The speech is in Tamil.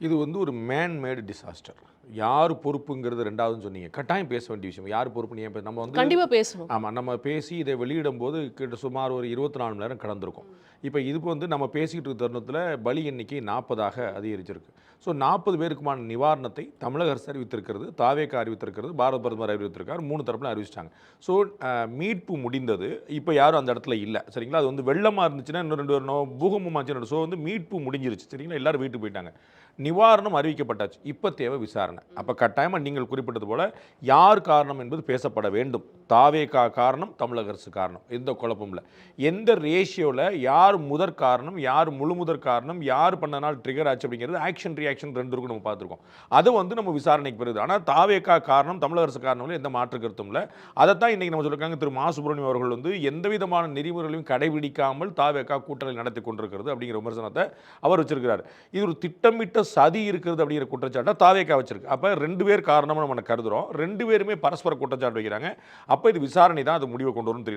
இது ஒரு மேன் மேடு டிசாஸ்டர். யார் பொறுப்புங்கிறது 2வதுன்னு சொன்னீங்க. கட்டாயம் பேச வேண்டிய விஷயம். யார் பொறுப்புன்னு ஏன் நம்ம கண்டிப்பா பேசணும். ஆமா. நம்ம பேசி இதை வெளியிடும்போது சுமார் ஒரு 24 மணி நேரம் கடந்திருக்கும். இப்ப இதுக்கு நம்ம பேசிக்கிட்டு இருக்க தருணத்தில பலி எண்ணிக்கை 40ஆக அதிகரிச்சிருக்கு. ஸோ 40 பேருக்குமான நிவாரணத்தை தமிழக அரசு அறிவித்திருக்கிறது, தாவேகா அறிவித்திருக்கிறது, பாரத பிரதமர் அறிவித்திருக்கார். 3 தரப்புல அறிவிச்சிட்டாங்க. ஸோ மீட்பு முடிந்தது. இப்ப யாரும் அந்த இடத்துல இல்ல. சரிங்களா? அது வெள்ளமா இருந்துச்சுன்னா இன்னும் 2 வரணும். பூகம்பமாச்சுன்னா ஸோ மீட்பு முடிஞ்சிருச்சு. சரிங்களா? எல்லாரும் வீட்டுக்கு போயிட்டாங்க. நிவாரணம் அறிவிக்கப்பட்டாச்சு. இப்ப தேவை விசாரணை. அப்ப கட்டாயமா நீங்கள் குறிப்பிட்டது போல யார் காரணம் என்பது பேசப்பட வேண்டும். தாவேகா காரணம், தமிழக அரசு காரணம். எந்த குழப்பமும் இல்ல. எந்த ரேஷியோல யார் முதற் காரணம், யார் முழு முதற் காரணம், யார் பண்ணனால் ட்ரிகர் ஆச்சு அப்படிங்கிறது ஆக்ஷன் ரியாக்ஷன் 2 இருக்கும் நம்ம பார்த்துருக்கோம். அது நம்ம விசாரணைக்கு வருது. ஆனா தாவேகா காரணம், தமிழக அரசு காரணம் எந்த மாற்று கருத்தும் இல்ல. அதைத்தான் இன்னைக்கு நம்ம சொல்லிருக்காங்க. திரு மா சுப்பிரமணியம் அவர்கள் எந்த விதமான நெறிமுறைகளையும் கடைபிடிக்காமல் தாவேகா கூட்டணி நடத்தி கொண்டிருக்கிறது அப்படிங்கிற விமர்சனத்தை அவர் வச்சிருக்கிறார். இது ஒரு திட்டமிட்ட சதி இருக்கிறது அப்படிங்கிற குற்றச்சாட்டை தாவேகா வச்சிருக்கு. அப்ப 2 பேர் காரணமா நம்ம கருதுறோம். 2 பேருமே பரஸ்பர குற்றச்சாட்டு வைக்கிறாங்க. அப்ப இது விசாரணை தான் அது முடிவை கொண்டு வரும் தெரியும்.